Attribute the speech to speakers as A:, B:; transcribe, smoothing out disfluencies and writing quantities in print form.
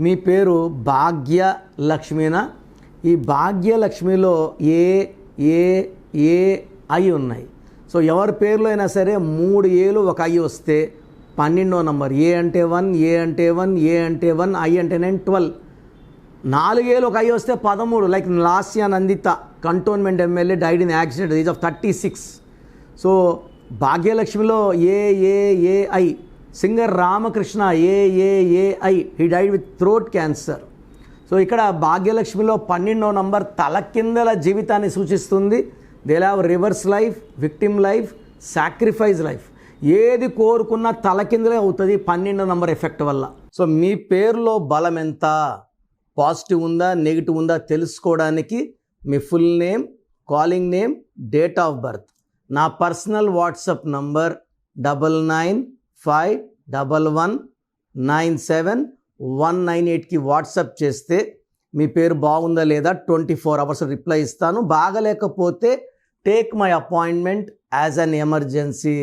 A: మీ పేరు భాగ్యలక్ష్మినా? ఈ భాగ్యలక్ష్మిలో A A A I ఉన్నాయి. సో ఎవరి పేరులో అయినా సరే 3 ఏలు ఒక ఐ వస్తే 12వ నంబర్. ఏ అంటే 1, ఏ అంటే 1, ఏ అంటే 1, ఐ అంటే 9, 12. 4 ఏలు ఒక ఐ వస్తే 13. Like Lasya Nanditha, cantonment MLA, died in accident age of 36. So భాగ్యలక్ష్మిలో A A A I. Singer Ramakrishna A A A I, he died with throat cancer. So ఇక్కడ భాగ్యలక్ష్మిలో 12వ నంబర్ తలకిందల జీవితాన్ని సూచిస్తుంది. They have reverse life, victim life, sacrifice life. ఏది కోరుకున్నా తలకిందలే అవుతుంది 12వ నంబర్ ఎఫెక్ట్ వల్ల. సో మీ పేరులో బలం ఎంత, పాజిటివ్ ఉందా నెగిటివ్ ఉందా తెలుసుకోవడానికి మీ full name, calling name, date of birth, నా పర్సనల్ వాట్సాప్ నంబర్ 9951197198కి వాట్సాప్ చేస్తే మీ పేరు బాగుందా లేదా 24 అవర్స్ రిప్లై ఇస్తాను. బాగలేకపోతే take my appointment as an emergency.